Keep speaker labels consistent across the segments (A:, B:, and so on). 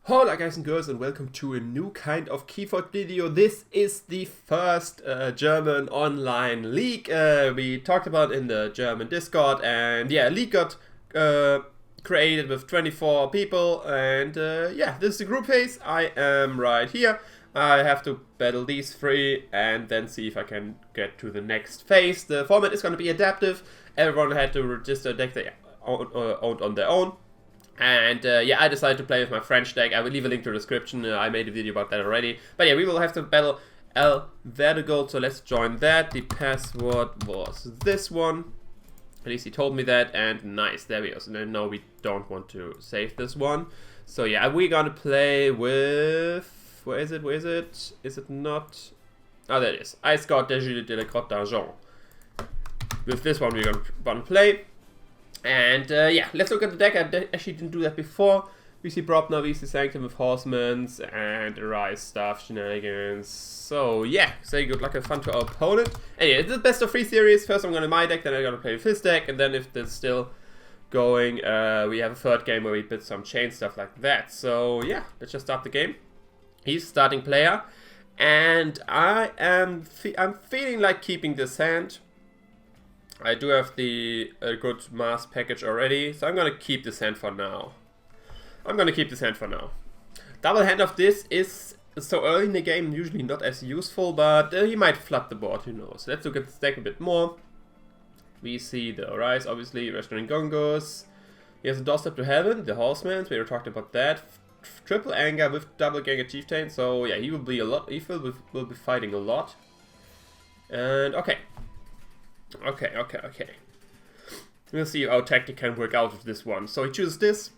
A: Hola guys and girls and welcome to a new kind of Keyforge video. This is the first German online league we talked about in the German Discord, and yeah, league got created with 24 people, and yeah, this is the group phase. I am right here. I have to battle these three and then see if I can get to the next phase. The format is going to be adaptive. Everyone had to register a deck they owned on their own. And yeah, I decided to play with my French deck. I will leave a link to the description. I made a video about that already. But yeah, we will have to battle El Vertigo. So let's join that. The password was this one. At least he told me that. And nice, there we go. So no, we don't want to save this one. So yeah, we're gonna play with... Where is it? Where is it? Is it not... Oh, there it is. I scored de la Grotte d'Argent. With this one, we're gonna play. And yeah, let's look at the deck. I actually didn't do that before. We see Brobner, we see Sanctum with Horsemans and Arise stuff, shenanigans. So yeah, say good luck and fun to our opponent. Anyway, it's the best of 3 series. First I'm going to my deck, then I'm going to play with his deck, and then if it's still going, we have a third game where we bid some chain stuff like that. So yeah, let's just start the game. He's starting player, and I'm feeling like keeping this hand. I do have the good mass package already, so I'm gonna keep this hand for now. Double hand of this is so early in the game usually not as useful, but he might flood the board, who knows. Let's look at the deck a bit more. We see the Arise, obviously, Restaurant Gongos. He has a Doorstep to Heaven, the Horseman, we already talked about that. Triple Anger with double Gengar Chieftain, so yeah, he will be will be fighting a lot. And okay. Okay. We'll see how tactic can work out with this one. So he chooses this,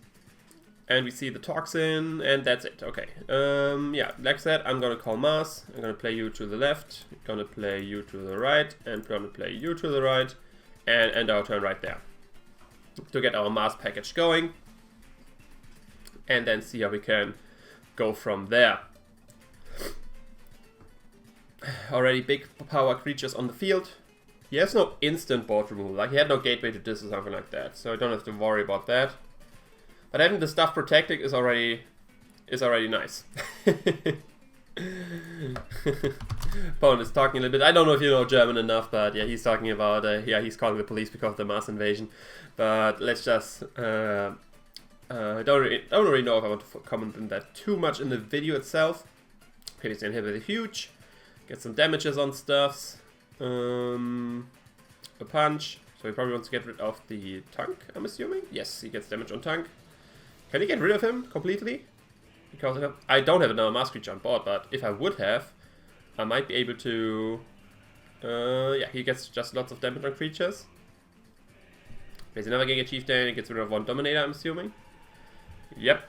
A: and we see the Toxin, and that's it. Okay. Yeah, like that, I'm gonna call Mars. I'm gonna play you to the left, gonna play you to the right, and gonna play you to the right, and end our turn right there. To get our Mars package going, and then see how we can go from there. Already big power creatures on the field. He has no instant board removal, like he had no gateway to this or something like that, so I don't have to worry about that. But having the stuff protected is already nice. Opponent is talking a little bit. I don't know if you know German enough, but yeah, he's talking about yeah, he's calling the police because of the mass invasion. But let's just don't really know if I want to comment on that too much in the video itself. Okay, he's inhibited huge, get some damages on stuffs. A punch, so he probably wants to get rid of the tank, I'm assuming. Yes, he gets damage on tank. Can he get rid of him completely? Because I don't have another mass creature on board, but if I would have, I might be able to... yeah, he gets just lots of damage on creatures. There's another Gengar Chieftain, he gets rid of one Dominator, I'm assuming. Yep.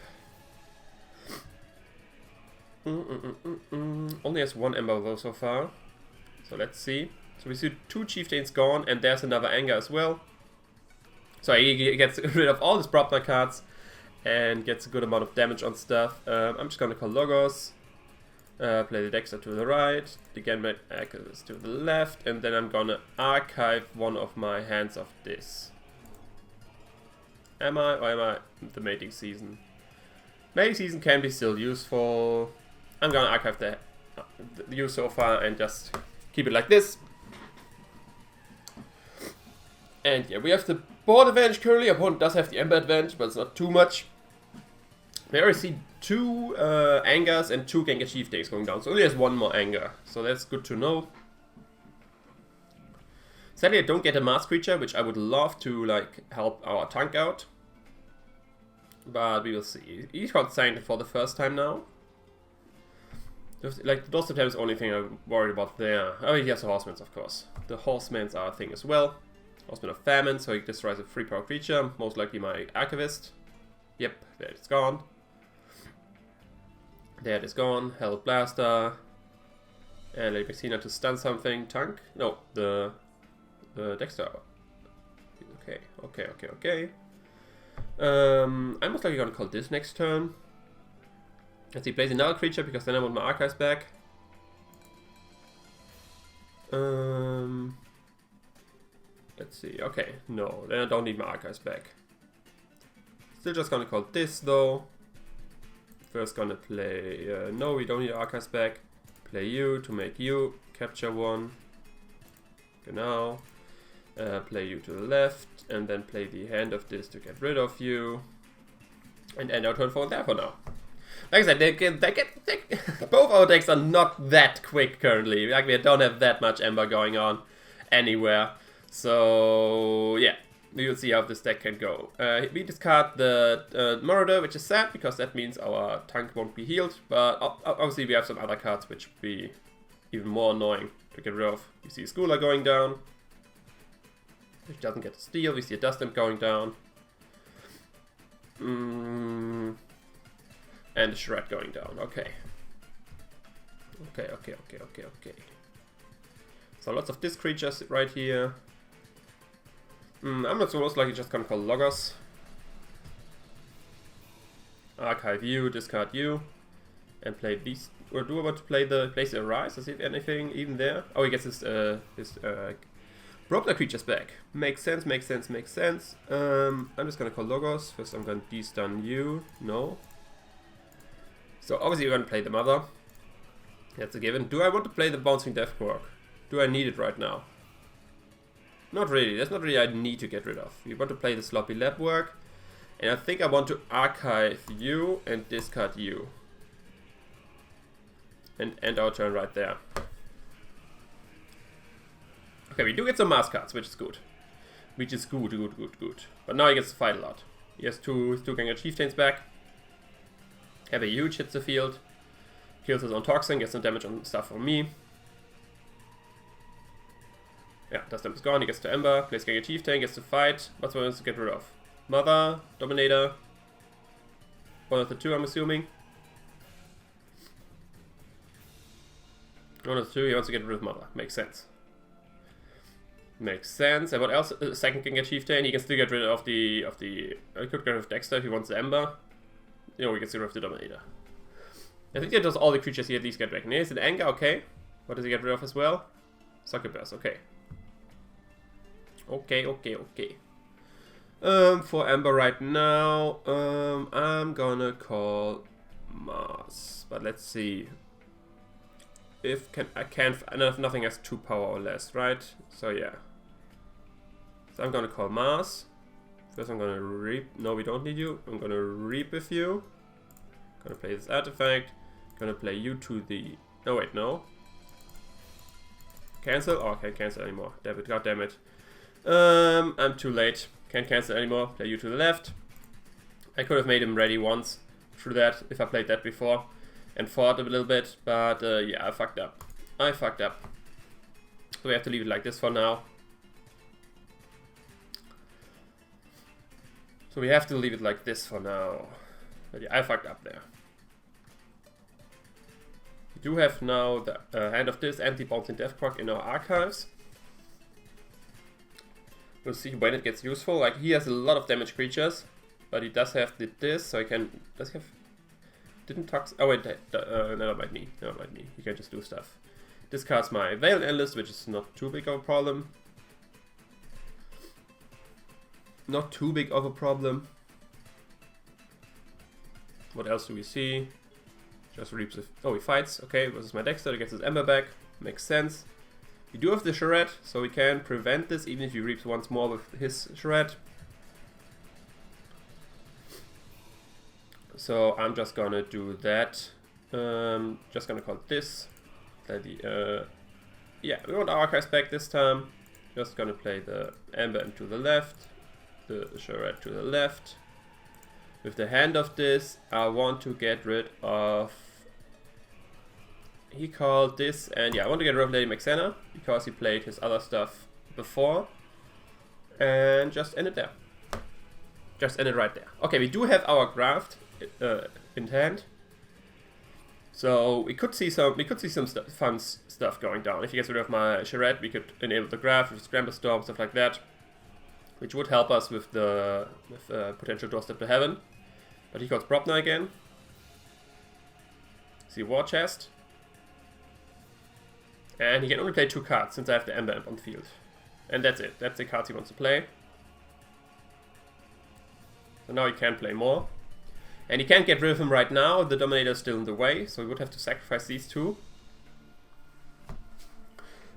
A: Only has one Aember though so far. So let's see. So we see 2 Chieftains gone, and there's another Anger as well. So he gets rid of all his Brobner cards and gets a good amount of damage on stuff. I'm just gonna call Logos, play the Dexter to the right, the Genmet acces to the left, and then I'm gonna archive one of my hands of this. Am I, or am I the mating season? Mating season can be still useful. I'm gonna archive the use so far and just keep it like this. And yeah, we have the board advantage currently. Opponent does have the Aember advantage, but it's not too much. We already see 2 Angers and 2 Gengar Chieftains going down. So only has 1 more Anger. So that's good to know. Sadly, I don't get a mass creature, which I would love to like help our tank out. But we will see. He's got signed for the first time now. Like, the Doorstep is the only thing I'm worried about there. Oh, he has the Horsemans, of course. The Horsemans are a thing as well. Horseman of Famine, so he destroys a 3-power creature. Most likely my Archivist. Yep, there it's gone. There it is gone. Hell Blaster. And let me see now to stun something. Tank? No, the Dexter. Okay. I'm most likely gonna call this next turn. Let's see, plays another creature because then I want my archives back. Let's see, okay, no, then I don't need my archives back. Still just gonna call this though. First gonna play, no, we don't need Archives back. Play you to make you, capture one. Genau. Play you to the left, and then play the hand of this to get rid of you. And end our turn for there for now. Like I said, both our decks are not that quick currently. Like, we don't have that much Aember going on anywhere. So, yeah. We will see how this deck can go. We discard the Marauder, which is sad, because that means our tank won't be healed. But obviously we have some other cards which would be even more annoying to get rid of. You see a Schooler going down, which doesn't get to steal. We see a Dust Imp going down. And a Shred going down. Okay. Okay. So lots of disc creatures right here. I'm not so most likely just gonna call Logos. Archive you, discard you, and play these. Or do I want to play the place the Arise? Does he have anything even there? Oh, he gets his Broken creatures back. Makes sense. I'm just gonna call Logos. First I'm gonna de-stun you. No. So obviously we're gonna play the Mother. That's a given. Do I want to play the Bouncing Death Quark? Do I need it right now? Not really. That's not really I need to get rid of. We want to play the Sloppy Lab Work. And I think I want to archive you and discard you. And end our turn right there. Okay, we do get some Mask cards, which is good. Good. But now he gets to fight a lot. He has two Ganger Chieftains back. Have a huge hits the field. Kills his own Toxin, gets some damage on stuff from me. Yeah, Dust Imp is gone, he gets to Aember, plays Ganger Chieftain, gets to fight. What's what he wants to get rid of? Mother, Dominator. One of the two, I'm assuming. One of the two, he wants to get rid of Mother. Makes sense. And what else? Second Ganger Chieftain, he can still get rid of the he could get rid of Dexter if he wants the Aember. You know, he gets rid of the Dominator. I think that does all the creatures he at least get back. Here's an Anger, okay. What does he get rid of as well? Succubus, okay. Okay. For Aember right now, I'm gonna call Mars. But let's see. If nothing has 2 power or less, right? So yeah. So I'm gonna call Mars. First I'm gonna reap. No, we don't need you. I'm gonna reap with you. Gonna play this artifact. Gonna play you to the. Oh wait, no. Cancel? Oh, I can't cancel anymore. Damn it, god damn it. I'm too late. Can't cancel anymore. Play you to the left. I could have made him ready once through that if I played that before and fought a little bit, but yeah, I fucked up. So we have to leave it like this for now. But yeah, I fucked up there. We do have now the Hand of this and the Bouncing Death Quark in our archives. We'll see when it gets useful. Like, he has a lot of damage creatures, but he does have this, so he can. Does he have? Didn't Tox? Oh wait, never mind me. He can just do stuff. Discards my Veil Analyst, which is not too big of a problem. What else do we see? Just reaps. Oh, he fights. Okay, versus my Dexter. He gets his Aember back. Makes sense. We do have the Charette, so we can prevent this even if he reaps once more with his Charette. So I'm just gonna do that. Just gonna call this. Yeah, we want our archives back this time. Just gonna play the Aember to the left, the Charette to the left. With the Hand of this, I want to get rid of. He called this, and yeah, I want to get rid of Lady Maxena because he played his other stuff before. And just end it there. Just end it right there. Okay, we do have our graft in hand, so we could see some fun stuff going down. If he gets rid of my Charette, we could enable the graft with Scramble Storm, stuff like that, which would help us with the potential doorstep to heaven. But he calls Propna again. See War Chest. And he can only play 2 cards since I have the Aember Imp on the field. And that's it. That's the cards he wants to play. So now he can play more. And he can't get rid of him right now. The Dominator is still in the way, so he would have to sacrifice these two.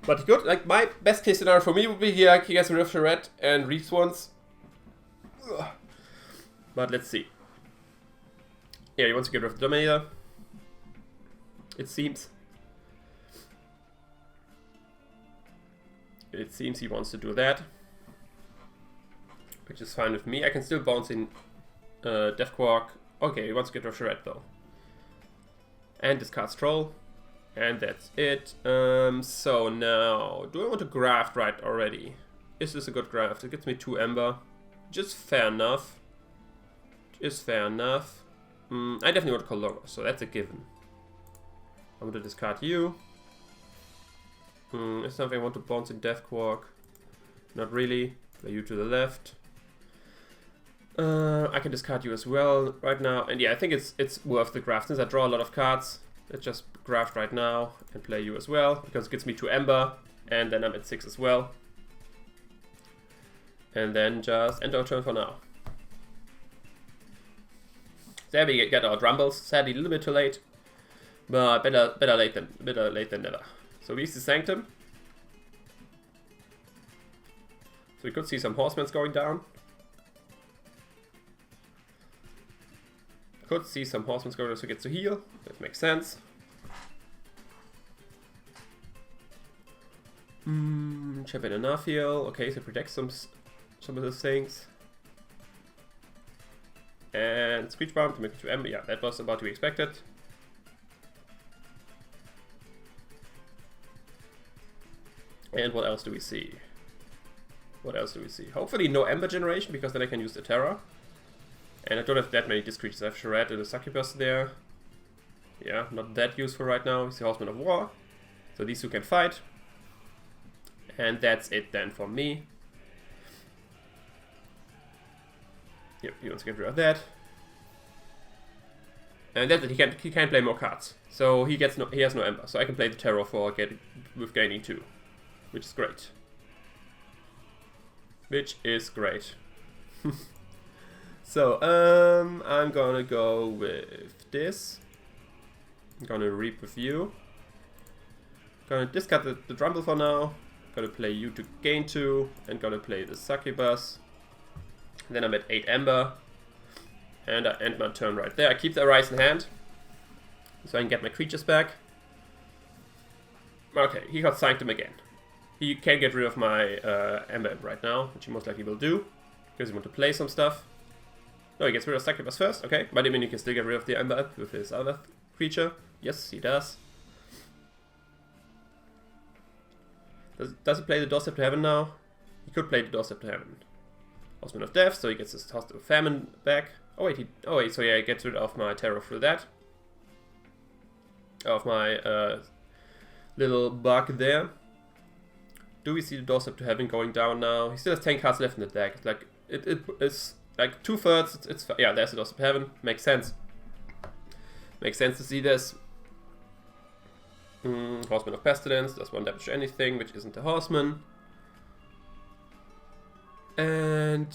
A: But he could, like, my best case scenario for me would be here, he gets rid of the red and reaps once. Ugh. But let's see. Yeah, he wants to get rid of the Dominator. It seems. It seems he wants to do that. Which is fine with me. I can still bounce in Death Quark. Okay, he wants to get rid of the red though. And discard Troll. And that's it. So now, do I want to graft right already? Is this a good graft? It gets me 2 Aember. Just fair enough. Is fair enough. I definitely want to call Logo, so that's a given. I want to discard you. Is something I want to bounce in Death Quark? Not really. Play you to the left. I can discard you as well right now. And yeah, I think it's worth the graft. Since I draw a lot of cards, let's just graft right now and play you as well. Because it gets me 2 Aember. And then I'm at 6 as well. And then just end our turn for now. There we get our Drumbles. Sadly, a little bit too late. But better late than never. So we use the Sanctum. So we could see some Horsemen going down. Could see some Horsemen going down so he gets to heal. That makes sense. Champion enough heal. Okay, so protect some of those things. And Screech Bomb to make it to Aember. Yeah, that was about to be expected. And what else do we see? What else do we see? Hopefully no Aember generation, because then I can use the Terra. And I don't have that many disc creatures. I have Charette and a Succubus there. Yeah, not that useful right now. He's the Horseman of War. So these two can fight. And that's it then for me. Yep, he wants to get rid of that. And that's it. He can't play more cards. So he has no Aember. So I can play the Terror for with gaining 2. Which is great. Which is great. So, I'm gonna go with this. I'm gonna reap with you. Gonna discard the Drumble for now. Gonna play you to gain 2. And gonna play the Succubus. Then I'm at 8 Aember. And I end my turn right there. I keep the Arise in hand. So I can get my creatures back. Okay, he got Sanctum again. He can't get rid of my Aember right now, which he most likely will do. Because he wants to play some stuff. No, he gets rid of Succubus first, okay. But I mean, you can still get rid of the Aember with his other creature. Yes, he does. Does he play the Doorstep to Heaven now? He could play the Doorstep to Heaven. Horseman of Death, so he gets his Host of Famine back. Oh wait, so yeah, he gets rid of my Terror through that. Of my little bug there. Do we see the Doorstep to Heaven going down now? He still has 10 cards left in the deck. It's like it's like 2/3. It's yeah, there's the Doorstep to Heaven. Makes sense. Makes sense to see this. Horseman of Pestilence does 1 damage to anything, which isn't a Horseman. And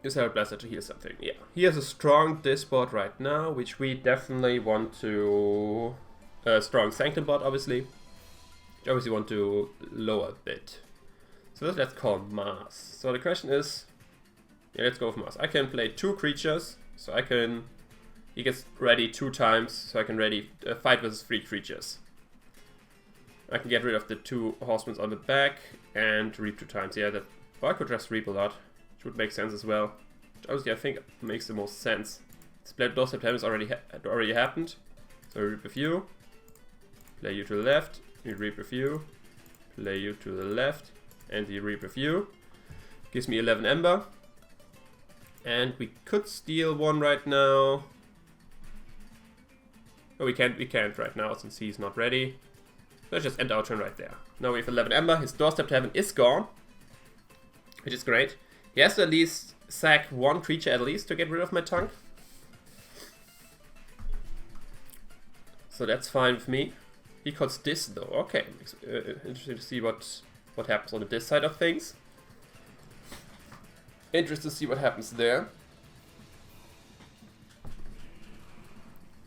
A: is there a Blaster to heal something? Yeah. He has a strong disc board right now, which we definitely want to... strong Sanctum board, obviously. Which obviously want to lower a bit. So let's call Mars. So the question is... Yeah, let's go with Mars. I can play 2 creatures, so I can... He gets ready 2 times, so I can ready fight versus 3 creatures. I can get rid of the 2 Horsemen on the back and reap 2 times. Yeah, that... Or I could just reap a lot, which would make sense as well. Which obviously I think makes the most sense. Split Doorstep to Heaven has already happened. So I reap with you. Play you to the left. You reap with you. Play you to the left. And you reap with you. Gives me 11 Aember. And we could steal 1 right now. Oh, we can't right now since he's not ready. Let's just end our turn right there. Now we have 11 Aember. His Doorstep to Heaven is gone. Which is great. He has to at least sack 1 creature at least to get rid of my Tongue. So that's fine with me. He calls this though. Okay, interesting to see what happens on this side of things. Interesting to see what happens there.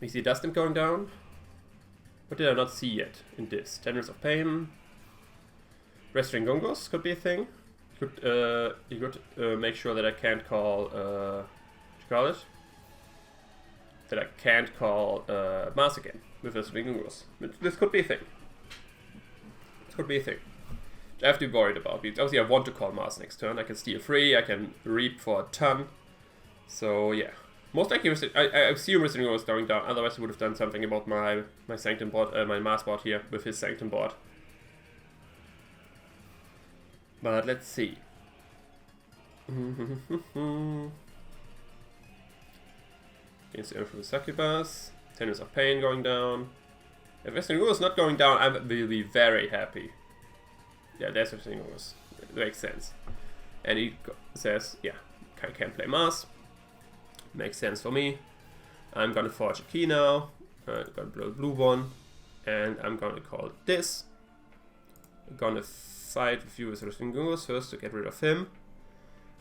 A: We see Dust Imp going down. What did I not see yet in this? Tendrils of Pain. Restoring Gungos could be a thing. You could make sure that I can't call, what you call it? That I can't call Mars again with Restoring Gungos. This could be a thing. This could be a thing. I have to be worried about, because obviously I want to call Mars next turn. I can steal free, I can reap for a ton. So yeah. Most likely, I assume Restoring Gungos going down, otherwise I would have done something about my Sanctum board, my Mars board here, with his Sanctum board. But let's see. Against the Earth Succubus. Tendrils of Pain going down. If Restoring Gungos is not going down, I will be very happy. Yeah, that's Restoring Gungos. It makes sense. And he says, yeah, I can't play Mars. Makes sense for me. I'm gonna forge a key now. I'm gonna blow a blue one. And I'm gonna call this. I'm gonna fight with you with Restoring Gungos first to get rid of him.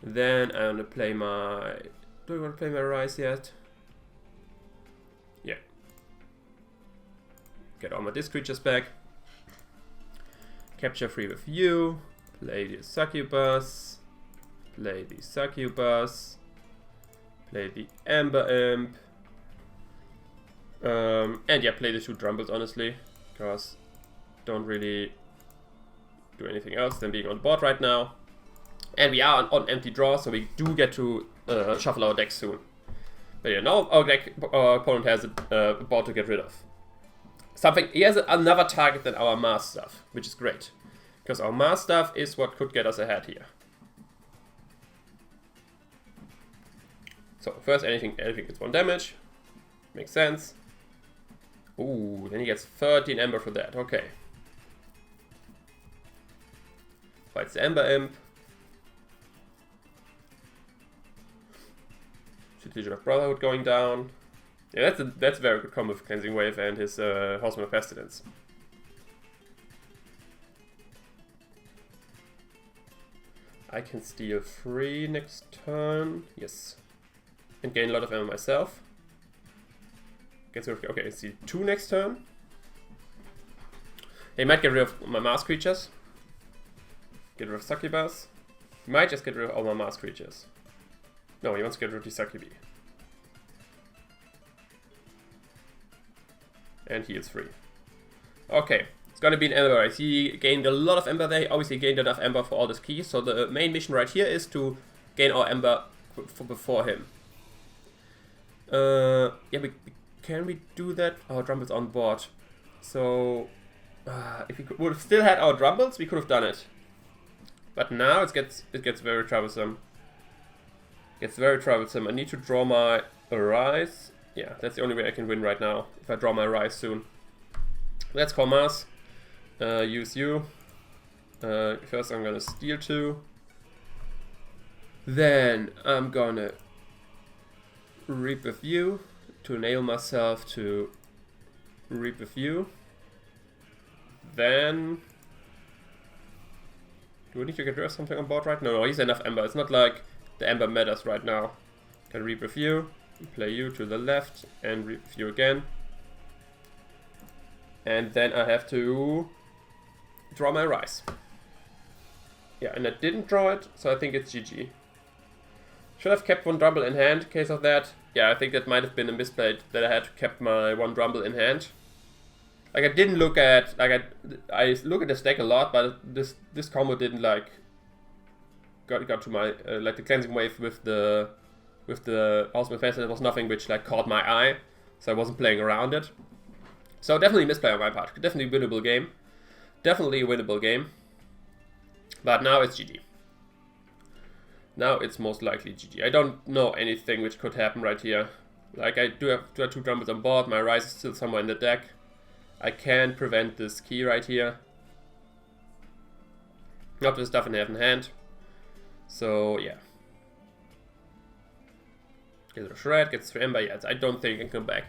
A: Then I'm gonna play my... Do I want to play my Rise yet? Yeah. Get all my disc creatures back. Capture free with you. Play the Succubus. Play the Succubus. Play the Aember Imp. And yeah, play the 2 Drumbles, honestly. Because don't really do anything else than being on board right now. And we are on empty draw, so we do get to shuffle our deck soon. But yeah, now our opponent has a board to get rid of. He has another target than our Mars stuff, which is great. Because our Mars stuff is what could get us ahead here. So first, anything gets 1 damage. Makes sense. Ooh, then he gets 13 Aember for that. Okay. Fights the Aember Imp. Legion of Brotherhood going down. Yeah, that's a very good combo with Cleansing Wave and his Horseman of Pestilence. I can steal 3 next turn. Yes. And gain a lot of ammo myself. Okay, I see 2 next turn. He might get rid of my Mars creatures. Get rid of Succubus. He might just get rid of all my Mars creatures. No, he wants to get rid of the Succubi. And he is free. Okay, it's gonna be an Ember race. He gained a lot of Ember there. He obviously gained enough Ember for all his keys. So the main mission right here is to gain our Ember before him. Yeah, can we do that? Our Drumble's on board. So if we would have still had our Drumbles, we could have done it. But now it gets very troublesome. It's very troublesome. I need to draw my Rise. Yeah, that's the only way I can win right now. If I draw my Rise soon. Let's call Mars. Use you. First I'm gonna steal 2. Then I'm gonna reap with you to enable myself to reap with you. Then do I need to get rid of something on board right now? No, he's enough Ember. It's not like the Ember matters right now. Can reap with you, play you to the left, and reap with you again. And then I have to draw my Rise. Yeah, and I didn't draw it, so I think it's GG. Should have kept 1 Drumble in hand in case of that. Yeah, I think that might have been a misplay that I had kept my 1 Drumble in hand. Like I didn't look at, I look at the stack a lot, but this combo didn't like got to my like the Cleansing Wave with the Horseman of Pestilence. There was nothing which like caught my eye, so I wasn't playing around it. So definitely misplay on my part. Definitely winnable game. Definitely a winnable game. But now it's GG. Now it's most likely GG. I don't know anything which could happen right here. Like I do have 2 Drumbles on board. My Rise is still somewhere in the deck. I can prevent this key right here. Not with stuff I have in hand. So yeah. Gets a Shred, gets 3 Ember. Yeah, I don't think I can come back.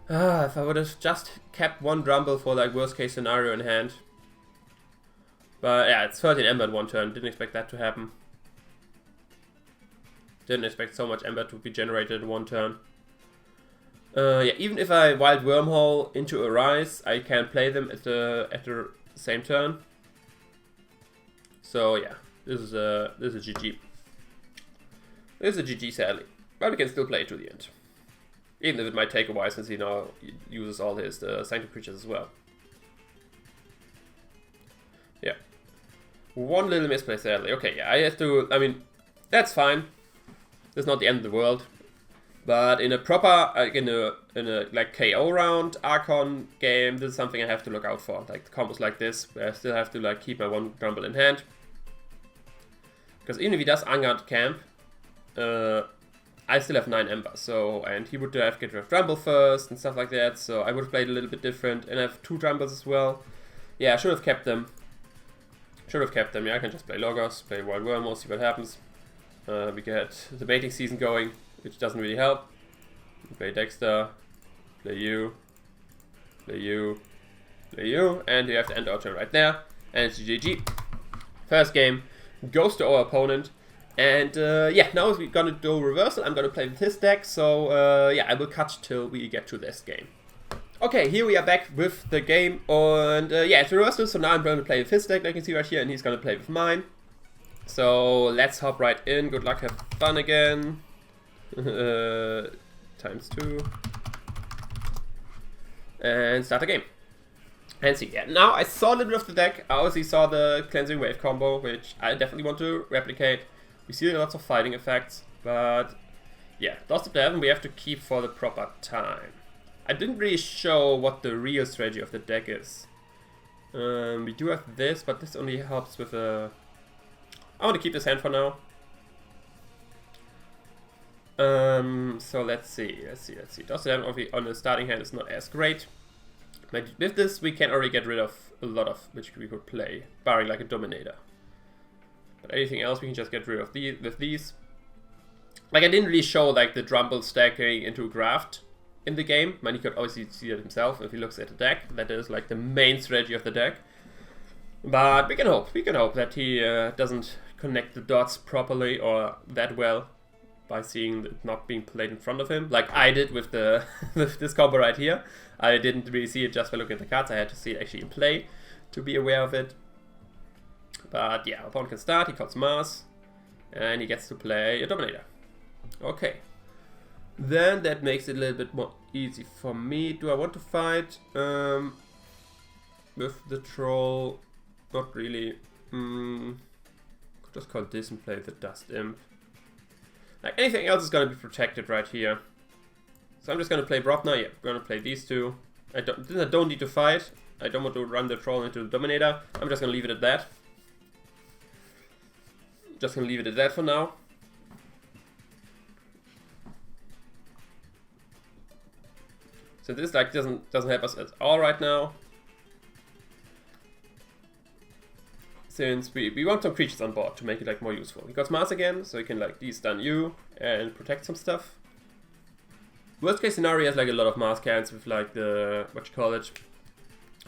A: If I would have just kept 1 Drumble for like worst case scenario in hand. But yeah, it's 13 Ember in 1 turn. Didn't expect that to happen. Didn't expect so much Ember to be generated in 1 turn. Yeah, even if I wild wormhole into a rise, I can play them at the same turn. So yeah, this is a GG. This is a GG, sadly, but we can still play it to the end, even if it might take a while since he now uses all his sanctum creatures as well. Yeah, one little misplay, sadly. Okay, yeah, I have to. I mean, that's fine. It's not the end of the world. But in a proper, in a like KO round Archon game, this is something I have to look out for. Like combos like this, where I still have to like keep my one Grumble in hand. Because even if he does Unguard Camp, I still have 9 Aember. So, and he would have get rid of Grumble first and stuff like that. So I would have played a little bit different. And I have 2 Grumbles as well. Yeah, I should have kept them. Yeah, I can just play Logos, play Wild Wormhole, see what happens. We get the mating season going, which doesn't really help. Play Dexter, play you, play you, play you, and we have to end our turn right there. And it's GG. First game goes to our opponent. And yeah, now we're gonna do reversal. I'm gonna play with his deck, so yeah, I will cut till we get to this game. Okay, here we are back with the game, and yeah, it's reversal, so now I'm gonna play with his deck, like you can see right here, and he's gonna play with mine. So let's hop right in. Good luck, have fun again. ×2. And start the game. And see, yeah, now I saw a little bit of the deck. I obviously saw the Cleansing Wave combo, which I definitely want to replicate. We see lots of fighting effects, but yeah, Lost of the Heaven we have to keep for the proper time. I didn't really show what the real strategy of the deck is. We do have this, but this only helps with a... I want to keep this hand for now. So let's see. Lost of the Heaven on the starting hand is not as great. But with this, we can already get rid of a lot of which we could play, barring like a Dominator. But anything else, we can just get rid of with these. Like I didn't really show like the Drumble stacking into a graft in the game. Man, he could obviously see it himself if he looks at the deck. That is like the main strategy of the deck. But we can hope that he doesn't connect the dots properly or that well by seeing it not being played in front of him, like I did with the with this combo right here. I didn't really see it just by looking at the cards. I had to see it actually in play to be aware of it. But yeah, opponent can start. He calls Mars, and he gets to play a Dominator. Okay. Then that makes it a little bit more easy for me. Do I want to fight with the troll? Not really. Could just call this and play the Dust Imp. Like anything else is gonna be protected right here. So I'm just gonna play Brobna. Yeah, I'm gonna play these two. I don't need to fight. I don't want to run the troll into the Dominator. I'm just gonna leave it at that. Just gonna leave it at that for now. So this like doesn't help us at all right now. Since we want some creatures on board to make it like more useful. He got Mars again, so he can like de-stun you and protect some stuff. Worst case scenario has like a lot of Mars cans with like the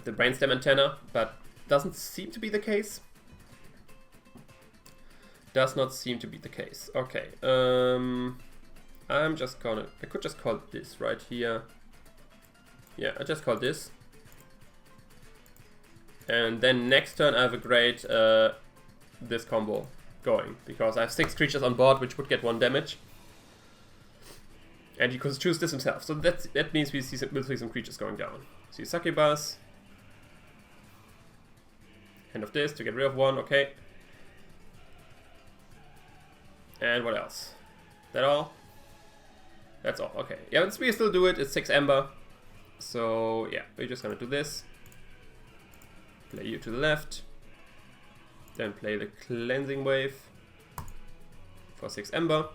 A: the brainstem antenna, but doesn't seem to be the case. Does not seem to be the case. Okay. I'm just gonna... I could just call this right here. Yeah, I just call this. And then next turn I have a great this combo going. Because I have 6 creatures on board which would get 1 damage. And he could choose this himself. So that means we'll see some creatures going down. See Succubus. End of this to get rid of 1, okay. And what else? That all? That's all, okay. Yeah, we still do it, it's 6 Aember. So yeah, we're just gonna do this. Play you to the left. Then play the Cleansing Wave for 6 Aember.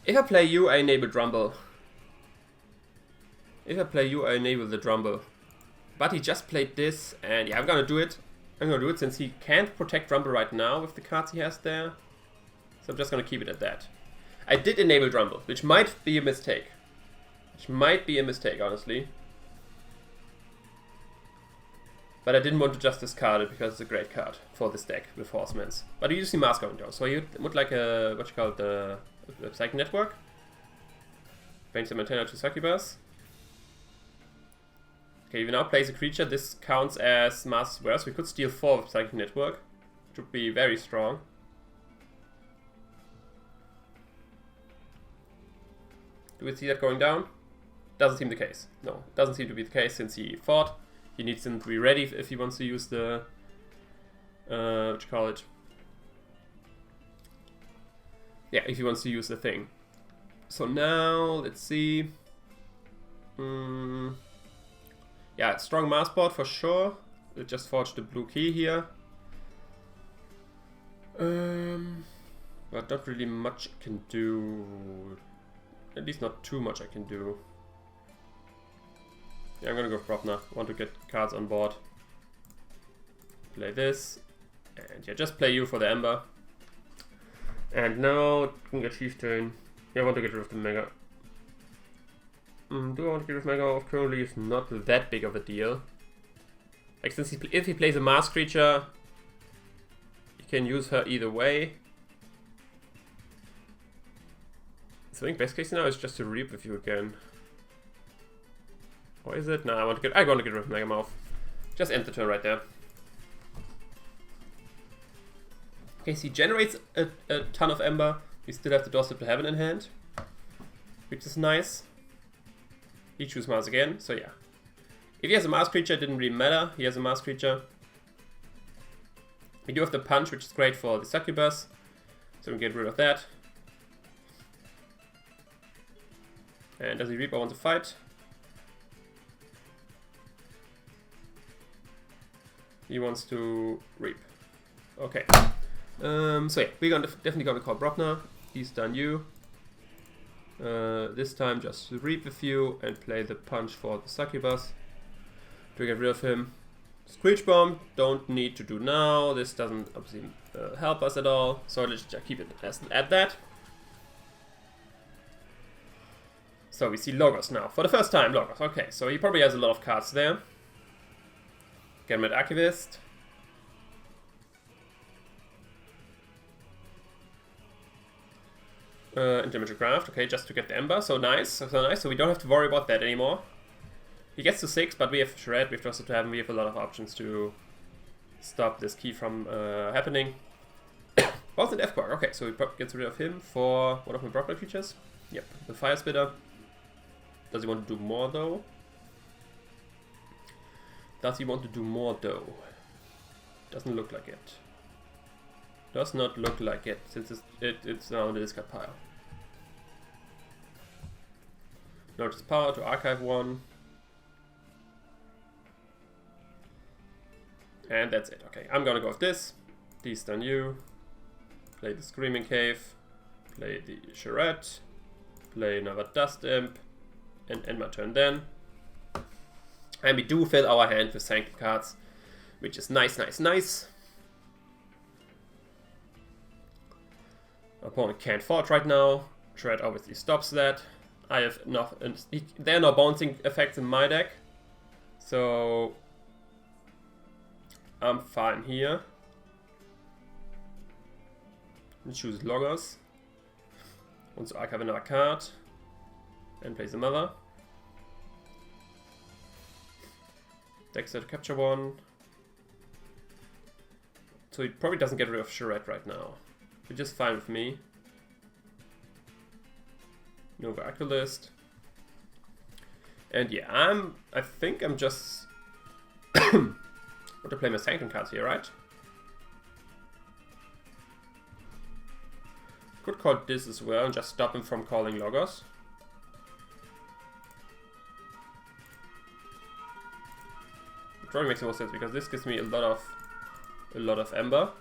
A: If I play you, I enable Drumble. If I play you, I enable the Drumble. But he just played this, and yeah, I'm gonna do it. I'm gonna do it since he can't protect Drumble right now with the cards he has there. So I'm just gonna keep it at that. I did enable Drumble, which might be a mistake. Honestly. But I didn't want to just discard it because it's a great card for this deck with Horsemans. But you see Mask going down, so you would like a, what you call it, the Psychic Network. Bangs the maintainer to succubus. Okay, we now place a creature. This counts as Master's Wares. We could steal 4 with Psychic Network. Which would be very strong. Do we see that going down? Doesn't seem the case. No, doesn't seem to be the case since he fought. He needs him to be ready if he wants to use the... what you call it? Yeah, if he wants to use the thing. So now, let's see. Yeah, strong mass board for sure. We'll just forge the blue key here. But not really much I can do. At least not too much I can do. Yeah, I'm gonna go for Propner. Want to get cards on board. Play this. And yeah, just play you for the Aember. And now, can get Chieftain. Yeah, I want to get rid of the Mega. Do I want to get rid of Mega Off? Currently it's not that big of a deal. Like, since if he plays a Mass creature, he can use her either way. So I think best case now is just to reap with you again. Or is it? No, I want to get rid of Mega Mouth. Just end the turn right there. Okay, so he generates a ton of Aember. We still have the Doorstep to Heaven in hand, which is nice. He chooses Mars again, so yeah. If he has a Mars creature, it didn't really matter. He has a Mars creature. We do have the Punch, which is great for the Succubus, so we get rid of that. And does he reap? I want to fight. He wants to reap. Okay. So yeah, we're definitely gonna call Brobner. He's done you. This time just reap with you and play the Punch for the Succubus to get rid of him. Screech Bomb, don't need to do now. This doesn't obviously help us at all, so let's just keep it at that. So we see Logos now. For the first time, Logos. Okay, so he probably has a lot of cards there. Gamut Archivist. Intermittent Craft, okay, just to get the Aember, so nice, so nice, so we don't have to worry about that anymore. He gets to 6, but we have Shred, we have Trusted to Heaven, we have a lot of options to stop this key from happening. Both in F-Quark, okay, so we get rid of him for one of my Brockler creatures. Yep, the Fire Spitter. Does he want to do more though? Doesn't look like it. Does not look like it, since it's now on the discard pile. Notice power to archive 1. And that's it. Okay, I'm gonna go with this. Destun you. Play the Screaming Cave. Play the Charette. Play another Dust Imp. And end my turn then. And we do fill our hand with Sanctum cards, which is nice, nice, nice. Opponent can't forge right now. Shred obviously stops that. I have enough. There are no bouncing effects in my deck, so I'm fine here. And choose Logos. Wants to archive another card and plays another. Dexter to capture 1. So he probably doesn't get rid of Charette right now. Which is fine with me. Nova Oculist. And yeah, I think I'm just want to play my Sanctum cards here, right? Could call this as well and just stop him from calling Logos. It probably makes more sense because this gives me a lot of Aember.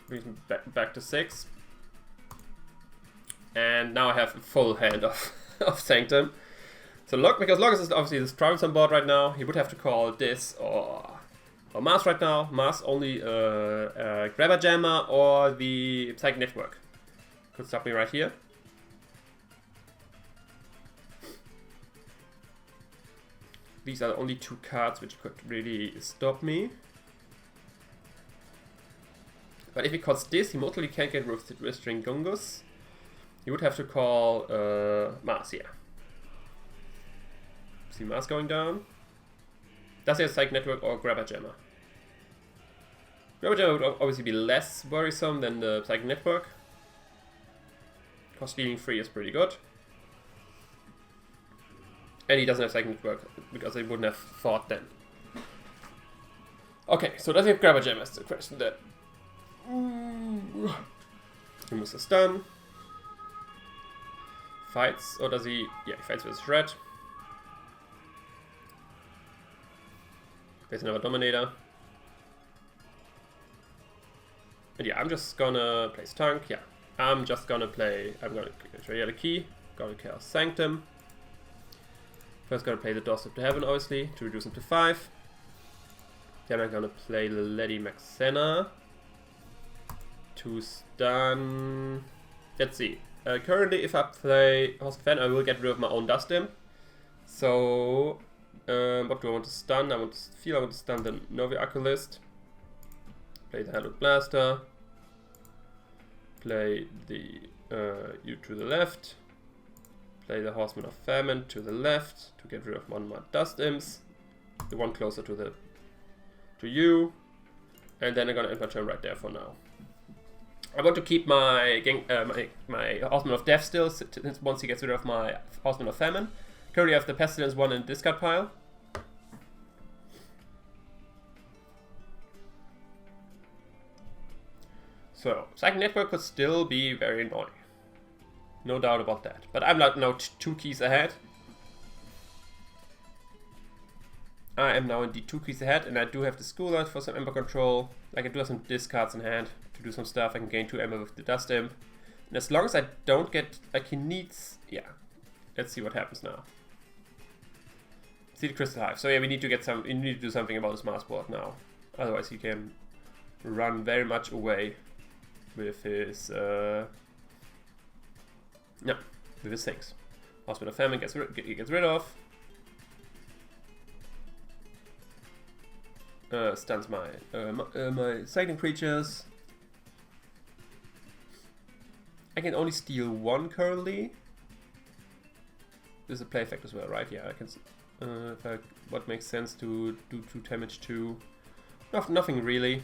A: Brings me back to 6. And now I have a full hand of Sanctum. So because Logos is obviously this troublesome board right now, he would have to call this or Mars right now. Mars only Grabber Jammer or the Psychic Network. Could stop me right here. These are the only 2 cards which could really stop me. But if he calls this, he mostly can't get rid of Gungus. You would have to call Mars here. See Mars going down. Does he have Psych Network or Grabber Jammer? Grabber Jammer would obviously be less worrisome than the Psych Network. Because stealing 3 is pretty good. And he doesn't have Psych Network because he wouldn't have fought then. Okay, so does he have Grabber Jammer is the question then. He moves a stun. Fights, or does he? Yeah, he fights with Shred. There's another Dominator. And yeah, I'm just gonna play Stunk. Yeah, I'm just gonna play. I'm gonna trade the key. Gonna Chaos Sanctum. First, gonna play the Doorstep to Heaven, obviously, to reduce him to 5. Then I'm gonna play the Lady Maxena to stun. Let's see. Currently, if I play House of Fan, I will get rid of my own Dust Imp. So, what do I want to stun? I want to stun the Novi Oculist. Play the Handled Blaster. Play the you to the left. Play the Horseman of Famine to the left to get rid of one of my Dust Imps. The one closer to you. And then I'm gonna end my turn right there for now. I want to keep my my Horseman of Death still, once he gets rid of my Horseman of Famine. Currently I have the Pestilence 1 in the discard pile. So, Psychic Network could still be very annoying. No doubt about that. But I'm not now 2 keys ahead. I am now indeed 2 keys ahead, and I do have the Schooler for some Aember control. I can do have some discards in hand to do some stuff. I can gain 2 Aember with the Dust Imp. And as long as I don't get, like, he needs, yeah. Let's see what happens now. See the Crystal Hive. So yeah, we need to get some, we need to do something about his Mars board now. Otherwise he can run very much away with his, with his things. Hospital of Famine gets rid of. Stuns my my cycling creatures. I can only steal 1 currently. There's a play effect as well, right? Yeah, I can. What makes sense to do 2 damage to? Nothing really.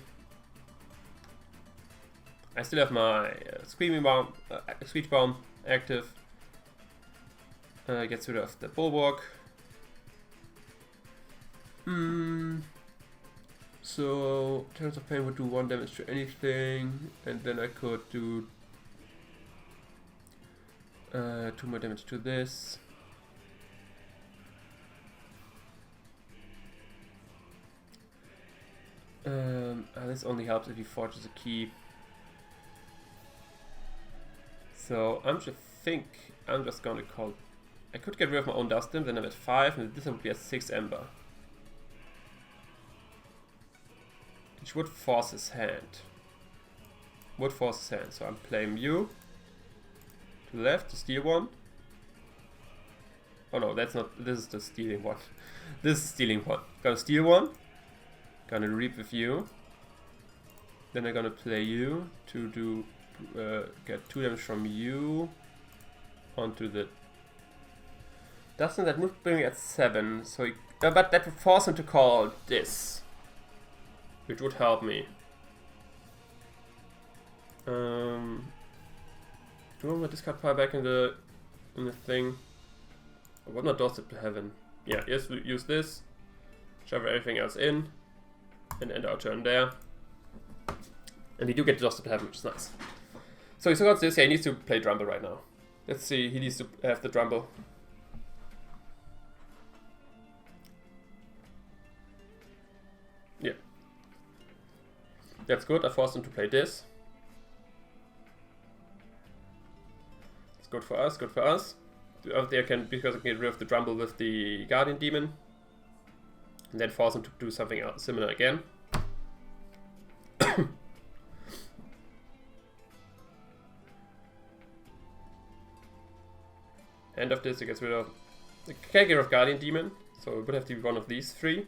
A: I still have my Screaming Bomb, Screech Bomb active. Gets rid of the Bulwark. So, Terrors of Pain would do 1 damage to anything, and then I could do 2 more damage to this. This only helps if he forges a key. So, I'm just gonna call. I could get rid of my own Dust Imp, then I'm at 5, and this would be at 6 Aember. Which would force his hand. So I'm playing Mew. To the left to steal 1. Oh no, that's not. This is the stealing 1. This is stealing 1. Gonna steal 1. Gonna reap with you. Then I'm gonna play you to do get 2 damage from you onto the Dustin. That would bring me at 7. So he, but that would force him to call this, which would help me. Do you want my discard pile back in the thing? I want my Doorstep to Heaven. Yeah, yes, we use this. Shove everything else in. And end our turn there. And we do get the Doorstep to Heaven, which is nice. So he still got this. Yeah, he needs to play Drumble right now. Let's see, he needs to have the Drumble. Yeah. That's good. I forced him to play this. It's good for us, good for us. There can, because I can get rid of the Drumble with the Guardian Demon. And then force him to do something else similar again. End of this, he gets rid of. I can't get rid of Guardian Demon, so it would have to be one of these 3.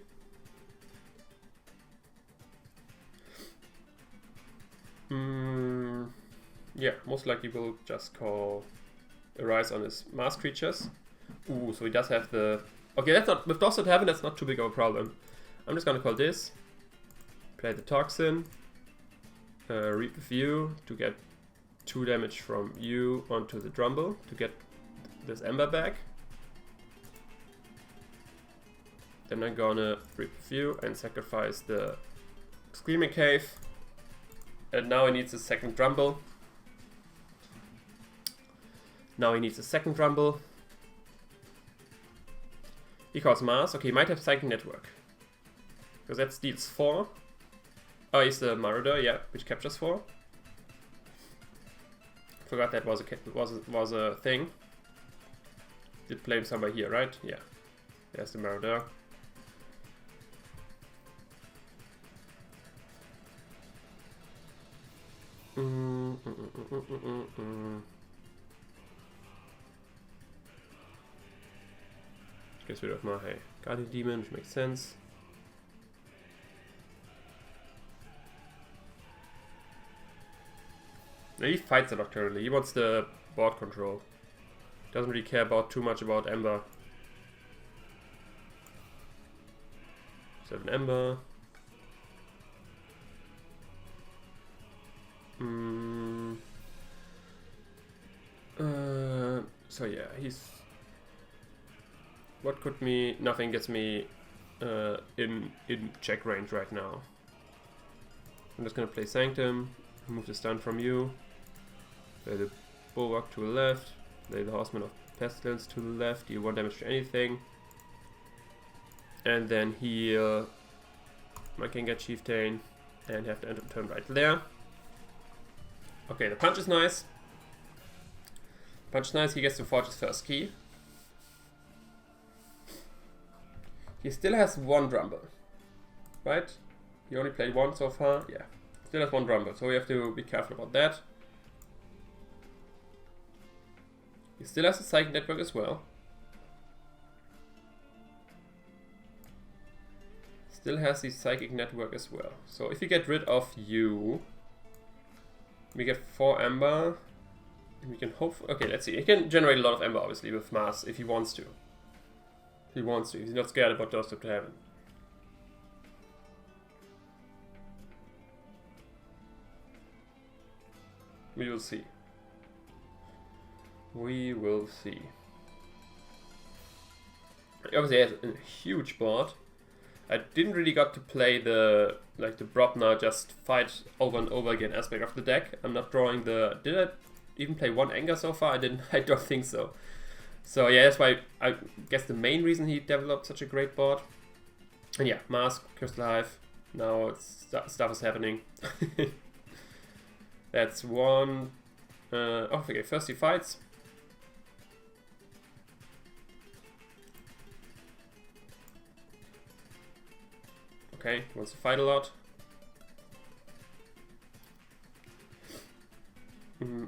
A: Yeah, most likely we'll just call arise on his mass creatures. Ooh, so he does have the... Okay, that's not... With Docile Heaven, that's not too big of a problem. I'm just gonna call this. Play the Toxin. Reap with you to get 2 damage from you onto the Drumble to get this Aember back. Then I'm gonna reap with you and sacrifice the Screaming Cave. And now he needs a second Drumble. He calls Mars. Okay, he might have Psychic Network. Because that steals 4. Oh, he's the Marauder, yeah, which captures 4. Forgot that was a thing. Did play him somewhere here, right? Yeah. There's the Marauder. Gets rid of my Guardian Demon, which makes sense. He fights a lot currently. He wants the board control. Doesn't really care about too much about Aember. 7 Aember. So yeah, he's... What could me... Nothing gets me in check range right now. I'm just gonna play Sanctum, remove the stun from you, play the Bulwark to the left, play the Horseman of Pestilence to the left, deal 1 damage to anything, and then heal my Gengar Chieftain and have the end of turn right there. Okay, the punch is nice. Punch is nice, he gets to forge his first key. He still has 1 Drumble, right? He only played 1 so far, yeah. Still has 1 Drumble, so we have to be careful about that. He still has a Psychic Network as well. Still has the Psychic Network as well. So if we get rid of you, we get 4 Aember. And we can hope... Okay, let's see. He can generate a lot of Aember, obviously, with Mass, if he wants to. If he wants to. He's not scared about Doorstep to Heaven. We will see. We will see. Obviously, he has a huge board. I didn't really got to play the Brobna just fight over and over again aspect of the deck. I'm not drawing the... Did I even play 1 Anger so far? I didn't. I don't think so. So yeah, that's why I guess the main reason he developed such a great board. And yeah, Mask, Crystal Hive. Now it's, stuff is happening. That's 1. Oh, okay. First he fights. Okay, he wants to fight a lot.